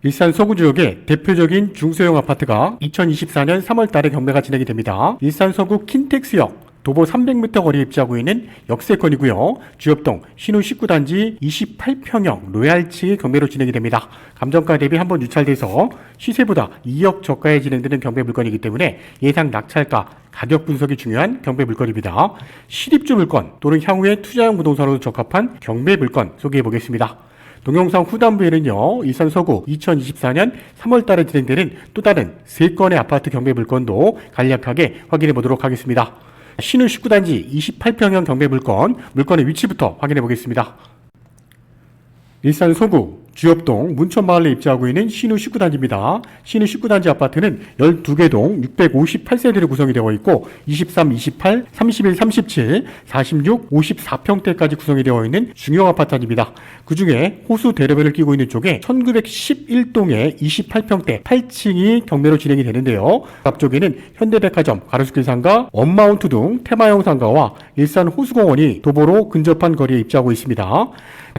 일산 서구 지역의 대표적인 중소형 아파트가 2024년 3월 달에 경매가 진행이 됩니다. 일산 서구 킨텍스역 도보 300m 거리에 입지하고 있는 역세권이고요. 주엽동 신우 19단지 28평형 로얄층이 경매로 진행이 됩니다. 감정가 대비 한번 유찰돼서 시세보다 2억 저가에 진행되는 경매 물건이기 때문에 예상 낙찰가, 가격 분석이 중요한 경매 물건입니다. 실입주 물건 또는 향후에 투자형 부동산으로 적합한 경매 물건 소개해 보겠습니다. 동영상 후반부에는요, 일산 서구 2024년 3월 달에 진행되는 또 다른 3건의 아파트 경매 물건도 간략하게 확인해 보도록 하겠습니다. 신우 19단지 28평형 경매 물건의 위치부터 확인해 보겠습니다. 일산 서구 주엽동 문천마을에 입지하고 있는 신우 19단지입니다. 신우 19단지 아파트는 12개 동 658세대로 구성이 되어 있고 23, 28, 31, 37, 46, 54평대까지 구성이 되어 있는 중형 아파트입니다. 그 중에 호수 대로변을 끼고 있는 쪽에 1911동의 28평대 8층이 경매로 진행이 되는데요. 앞쪽에는 현대백화점, 가로수길 상가, 원마운트 등 테마형 상가와 일산 호수공원이 도보로 근접한 거리에 입지하고 있습니다.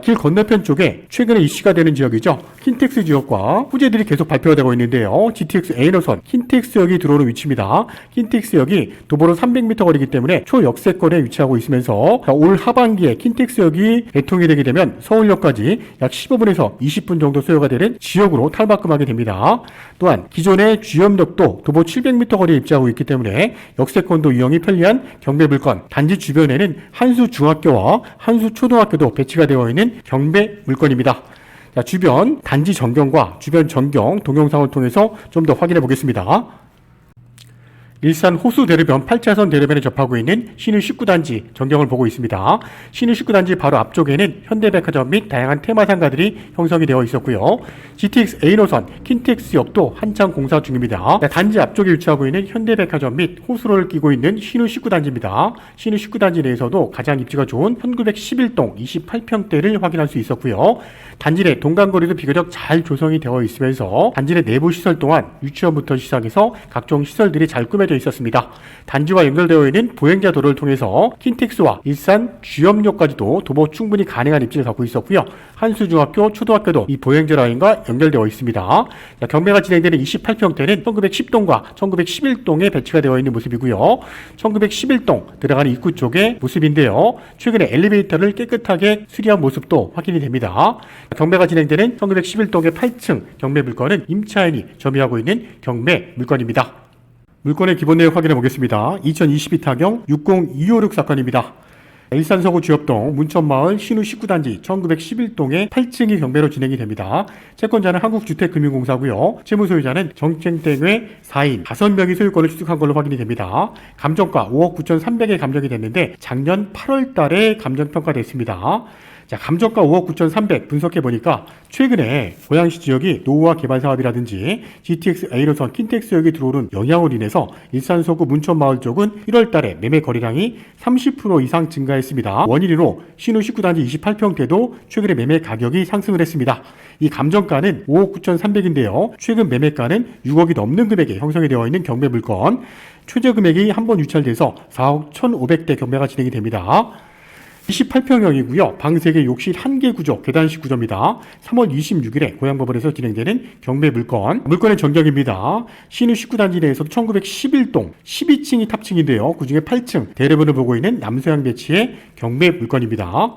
길 건너편 쪽에 최근에 이슈가 되는 지역이죠. 킨텍스 지역과 후제들이 계속 발표가 되고 있는데요. GTX A노선 킨텍스역이 들어오는 위치입니다. 킨텍스역이 도보로 300m 거리이기 때문에 초역세권에 위치하고 있으면서 올 하반기에 킨텍스역이 개통이 되게 되면 서울역까지 약 15분에서 20분 정도 소요가 되는 지역으로 탈바꿈하게 됩니다. 또한 기존의 주염역도 도보 700m 거리에 입지하고 있기 때문에 역세권도 이용이 편리한 경매 물건, 단지 주변에는 한수중학교와 한수초등학교도 배치가 되어 있는 경매 물건입니다. 자, 주변 단지 전경과 주변 전경 동영상을 통해서 좀 더 확인해 보겠습니다. 일산 호수 대로변 8차선 대로변에 접하고 있는 신우 19단지 전경을 보고 있습니다. 신우 19단지 바로 앞쪽에는 현대백화점 및 다양한 테마상가들이 형성이 되어 있었고요. GTX A노선 킨텍스역도 한창 공사 중입니다. 단지 앞쪽에 위치하고 있는 현대백화점 및 호수로를 끼고 있는 신우 19단지입니다. 신우 19단지 내에서도 가장 입지가 좋은 1911동 28평대를 확인할 수 있었고요. 단지 내 동간거리도 비교적 잘 조성이 되어 있으면서 단지 내 내부 시설 또한 유치원부터 시작해서 각종 시설들이 잘 꾸며져 있었습니다. 단지와 연결되어 있는 보행자 도로를 통해서 킨텍스와 일산 주염역까지도 도보 충분히 가능한 입지를 갖고 있었고요. 한수중학교, 초등학교도 이 보행자 라인과 연결되어 있습니다. 자, 경매가 진행되는 28평대는 1910동과 1911동에 배치가 되어 있는 모습이고요. 1911동 들어가는 입구 쪽의 모습인데요. 최근에 엘리베이터를 깨끗하게 수리한 모습도 확인이 됩니다. 경매가 진행되는 1911동의 8층 경매 물건은 임차인이 점유하고 있는 경매 물건입니다. 물건의 기본 내용 확인해 보겠습니다. 2022 타경 60256 사건입니다. 일산 서구 주엽동 문천마을 신우 19단지 1911동의 8층이 경매로 진행이 됩니다. 채권자는 한국주택금융공사고요. 채무소유자는 정땡땡의 4인 5명이 소유권을 취득한 걸로 확인이 됩니다. 감정가 5억 9,300에 감정이 됐는데 작년 8월 달에 감정평가됐습니다. 자, 감정가 5억 9,300 분석해보니까 최근에 고양시 지역이 노후화 개발 사업이라든지 GTX A노선 킨텍스역이 들어오는 영향으로 인해서 일산 서구 문천마을 쪽은 1월 달에 매매 거래량이 30% 이상 증가했습니다. 원인으로 신우 19단지 28평대도 최근에 매매 가격이 상승을 했습니다. 이 감정가는 5억 9,300인데요. 최근 매매가는 6억이 넘는 금액에 형성이 되어 있는 경매 물건, 최저 금액이 한번 유찰돼서 4억 1,500대 경매가 진행이 됩니다. 28평형이고요. 방 3개, 욕실 1개 구조, 계단식 구조입니다. 3월 26일에 고양법원에서 진행되는 경매 물건의 전경입니다. 신우 19단지 내에서도 1911동 12층이 탑층인데요. 그 중에 8층 대로변을 보고 있는 남서향 배치의 경매 물건입니다.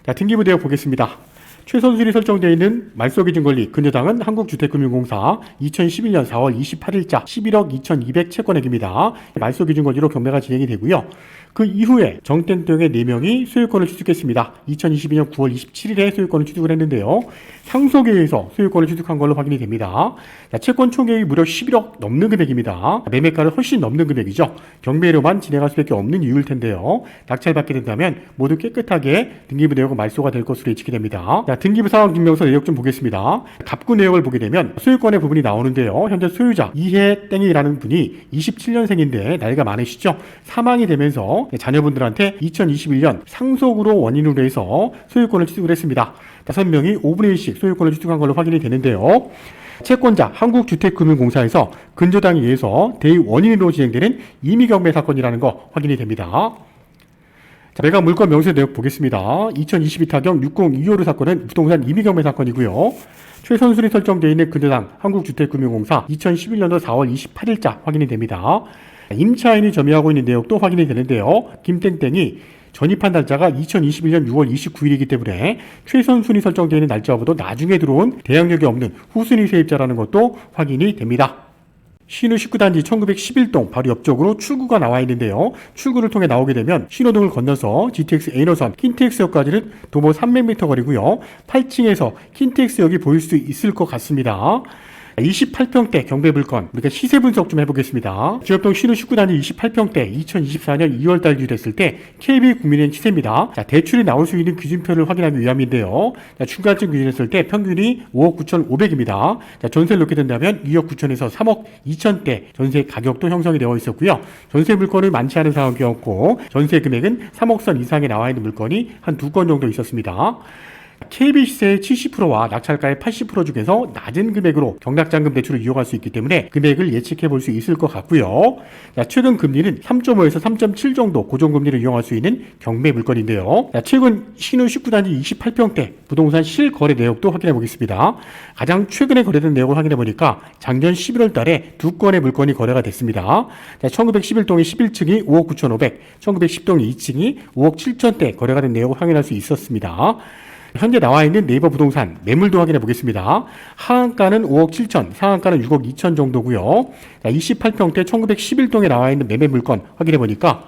자, 등기부 내역 보겠습니다. 최선술이 설정되어 있는 말소기준권리 근저당은 한국주택금융공사 2011년 4월 28일자 11억 2200 채권액입니다. 말소기준권리로 경매가 진행이 되고요. 그 이후에 정땡땡의 4명이 소유권을 취득했습니다. 2022년 9월 27일에 소유권을 취득을 했는데요. 상속회에서 소유권을 취득한 걸로 확인이 됩니다. 자, 채권 총액이 무려 11억 넘는 금액입니다. 매매가를 훨씬 넘는 금액이죠. 경매로만 진행할 수밖에 없는 이유일 텐데요. 낙찰받게 된다면 모두 깨끗하게 등기부 내역은 말소가 될 것으로 예측이 됩니다. 자, 등기부 상황증명서 내역 좀 보겠습니다. 갑구 내역을 보게 되면 소유권의 부분이 나오는데요. 현재 소유자 이해 땡이라는 분이 27년생인데 나이가 많으시죠. 사망이 되면서 자녀분들한테 2021년 상속으로 원인으로 해서 소유권을 취득을 했습니다. 5명이 5분의 1씩 소유권을 취득한 걸로 확인이 되는데요. 채권자 한국주택금융공사에서 근저당에 의해서 대의 원인으로 진행되는 임의경매 사건이라는 거 확인이 됩니다. 자, 매각 물건 명세 내역 보겠습니다. 2022 타경 6025호 사건은 부동산 임의경매 사건이고요. 최선순위 설정되어 있는 근대당 한국주택금융공사 2011년도 4월 28일자 확인이 됩니다. 임차인이 점유하고 있는 내역도 확인이 되는데요. 김땡땡이 전입한 날짜가 2021년 6월 29일이기 때문에 최선순위 설정되어 있는 날짜보다 나중에 들어온 대항력이 없는 후순위 세입자라는 것도 확인이 됩니다. 신우 19단지 1911동 바로 옆쪽으로 출구가 나와 있는데요. 출구를 통해 나오게 되면 신호등을 건너서 GTX A노선 킨텍스역까지는 도보 300m 거리고요. 8층에서 킨텍스역이 보일 수 있을 것 같습니다. 28평대 경매 물건, 우리가 시세 분석 좀 해보겠습니다. 주엽동 신우 19단지 28평대 2024년 2월달 유됐을 때 KB국민은행 시세입니다. 자, 대출이 나올 수 있는 기준표를 확인하기 위함인데요. 자, 중간쯤 기준했을 때 평균이 5억 9,500입니다. 자, 전세를 놓게 된다면 2억 9천에서 3억 2천대 전세 가격도 형성이 되어 있었고요. 전세 물건은 많지 않은 상황이었고 전세 금액은 3억 선 이상에 나와 있는 물건이 한 2건 정도 있었습니다. KB 시세의 70%와 낙찰가의 80% 중에서 낮은 금액으로 경락잔금 대출을 이용할 수 있기 때문에 금액을 예측해 볼 수 있을 것 같고요. 자, 최근 금리는 3.5에서 3.7 정도 고정금리를 이용할 수 있는 경매 물건인데요. 자, 최근 신우 19단지 28평대 부동산 실거래 내역도 확인해 보겠습니다. 가장 최근에 거래된 내역을 확인해 보니까 작년 11월 달에 2건의 물건이 거래가 됐습니다. 자, 1911동의 11층이 5억 9,500, 1910동의 2층이 5억 7천대 거래가 된 내역을 확인할 수 있었습니다. 현재 나와 있는 네이버 부동산 매물도 확인해 보겠습니다. 하한가는 5억 7천, 상한가는 6억 2천 정도고요. 28평대 1911동에 나와 있는 매매 물건 확인해 보니까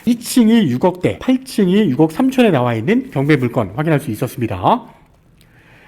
2층이 6억대, 8층이 6억 3천에 나와 있는 경매 물건 확인할 수 있었습니다.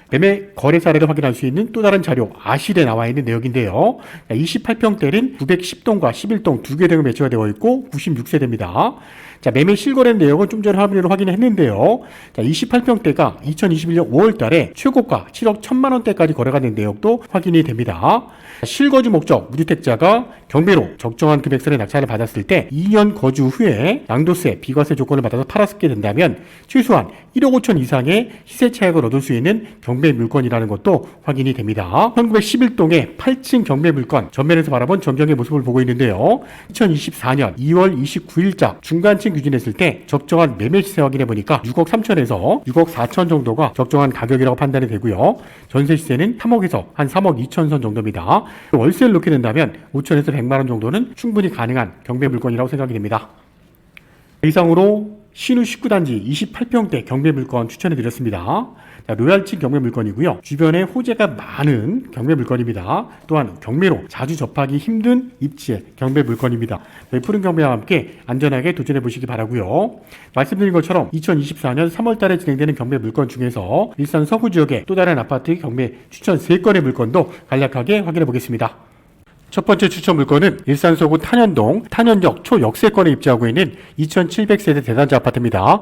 매매 거래 사례를 확인할 수 있는 또 다른 자료 아실에 나와 있는 내역인데요. 28평대는 910동과 11동 두 개 등을 매치가 되어 있고 96세대입니다. 자, 매매 실거래 내역은 좀 전에 화면으로 확인했는데요. 자, 28평대가 2021년 5월 달에 최고가 7억 1천만 원대까지 거래가 된 내역도 확인이 됩니다. 실거주 목적 무주택자가 경매로 적정한 금액선의 낙찰을 받았을 때 2년 거주 후에 양도세, 비과세 조건을 받아서 팔았게 된다면 최소한 1억 5천 이상의 시세 차익을 얻을 수 있는 경매 물건이라는 것도 확인이 됩니다. 1911동의 8층 경매 물건 전면에서 바라본 전경의 모습을 보고 있는데요. 2024년 2월 29일자 중간층 기준했을 때 적정한 매매 시세 확인해 보니까 6억 3천에서 6억 4천 정도가 적정한 가격이라고 판단이 되고요. 전세 시세는 3억에서 한 3억 2천 선 정도입니다. 월세를 놓게 된다면 5천에서 100만 원 정도는 충분히 가능한 경매 물건이라고 생각이 됩니다. 이상으로 신우 19단지 28평대 경매 물건 추천해 드렸습니다. 자, 로얄층 경매 물건이고요. 주변에 호재가 많은 경매 물건입니다. 또한 경매로 자주 접하기 힘든 입지의 경매 물건입니다. 푸른 경매와 함께 안전하게 도전해 보시기 바라고요. 말씀드린 것처럼 2024년 3월 달에 진행되는 경매 물건 중에서 일산 서구 지역의 또 다른 아파트 경매 추천 3건의 물건도 간략하게 확인해 보겠습니다. 첫 번째 추천 물건은 일산 서구 탄현동 탄현역 초역세권에 입지하고 있는 2700세대 대단지 아파트입니다.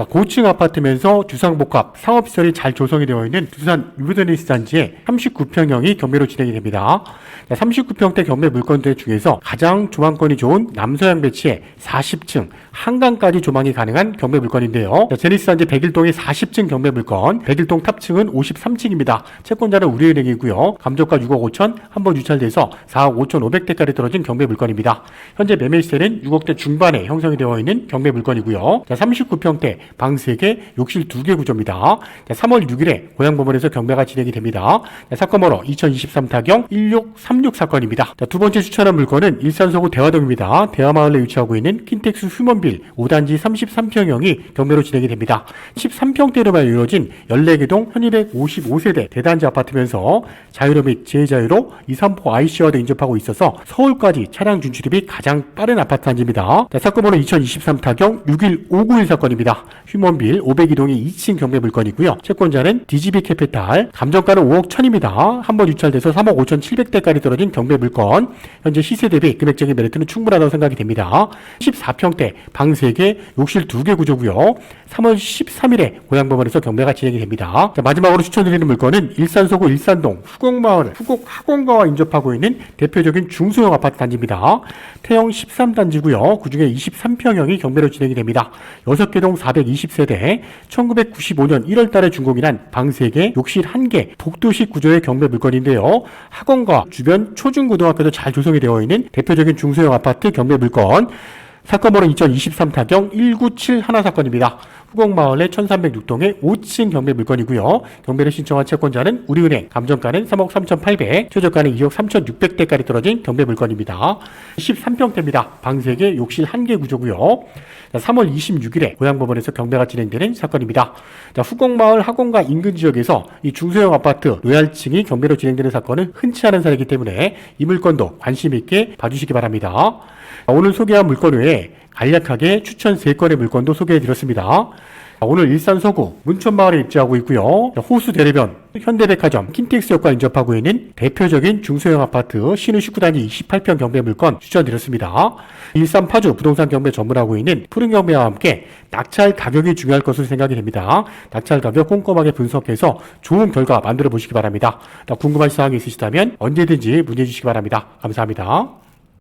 고층 아파트면서 주상복합 상업시설이 잘 조성이 되어 있는 두산 유브드니스 단지의 39평형이 경매로 진행이 됩니다. 39평대 경매 물건들 중에서 가장 조망권이 좋은 남서양 배치의 40층 한강까지 조망이 가능한 경매 물건인데요. 제니스 단지 101동의 40층 경매 물건, 101동 탑층은 53층입니다. 채권자는 우리은행이고요. 감정가 6억 5천, 한번 유찰돼서 4억 5,500대까지 떨어진 경매 물건입니다. 현재 매매 시세는 6억대 중반에 형성이 되어 있는 경매 물건이고요. 39평대 방 3개, 욕실 2개 구조입니다. 3월 6일에 고양법원에서 경매가 진행이 됩니다. 사건 번호 2023 타경 1636 사건입니다. 두 번째 추천한 물건은 일산 서구 대화동입니다. 대화마을에 위치하고 있는 킨텍스 휴먼빌 5단지 33평형이 경매로 진행이 됩니다. 13평대로만 이루어진 14개동 1255세대 대단지 아파트면서 자유로 및 제자유로 2, 3포 IC와도 인접하고 있어서 서울까지 차량 진출입이 가장 빠른 아파트 단지입니다. 사건 번호 2023 타경 61591 사건입니다. 휴먼빌 502동의 2층 경매 물건이고요. 채권자는 DGB 캐피탈, 감정가는 5억 1천입니다. 한번 유찰돼서 3억 5,700대까지 떨어진 경매 물건. 현재 시세 대비 금액적인 메리트는 충분하다고 생각이 됩니다. 14평대 방 3개, 욕실 2개 구조고요. 3월 13일에 고양법원에서 경매가 진행이 됩니다. 마지막으로 추천드리는 물건은 일산 서구 일산동 후곡마을 후곡학원가와 인접하고 있는 대표적인 중소형 아파트 단지입니다. 태형 13단지고요. 그중에 23평형이 경매로 진행이 됩니다. 6개동 420세대, 1995년 1월 달에 준공이란 방 3개, 욕실 1개, 복도식 구조의 경매 물건인데요. 학원과 주변 초중고등학교도 잘 조성이 되어 있는 대표적인 중소형 아파트 경매 물건. 사건 번호 2023 타경 1971 사건입니다. 후곡마을 내 1306동의 5층 경매 물건이고요. 경매를 신청한 채권자는 우리은행, 감정가는 3억 3,800, 최저가는 2억 3,600대까지 떨어진 경매 물건입니다. 13평대입니다. 방 3개, 욕실 1개 구조고요. 3월 26일에 고양법원에서 경매가 진행되는 사건입니다. 후곡마을 학원가 인근 지역에서 이 중소형 아파트 로얄층이 경매로 진행되는 사건은 흔치 않은 사례이기 때문에 이 물건도 관심 있게 봐주시기 바랍니다. 오늘 소개한 물건 외에 간략하게 추천 3건의 물건도 소개해드렸습니다. 오늘 일산 서구 문천마을에 입지하고 있고요. 호수 대리변, 현대백화점, 킨텍스역과 인접하고 있는 대표적인 중소형 아파트 신우 19단지 28평 경매 물건 추천드렸습니다. 일산 파주 부동산 경매 전문하고 있는 푸른 경매와 함께 낙찰 가격이 중요할 것으로 생각이 됩니다. 낙찰 가격 꼼꼼하게 분석해서 좋은 결과 만들어 보시기 바랍니다. 궁금한 사항이 있으시다면 언제든지 문의해 주시기 바랍니다. 감사합니다.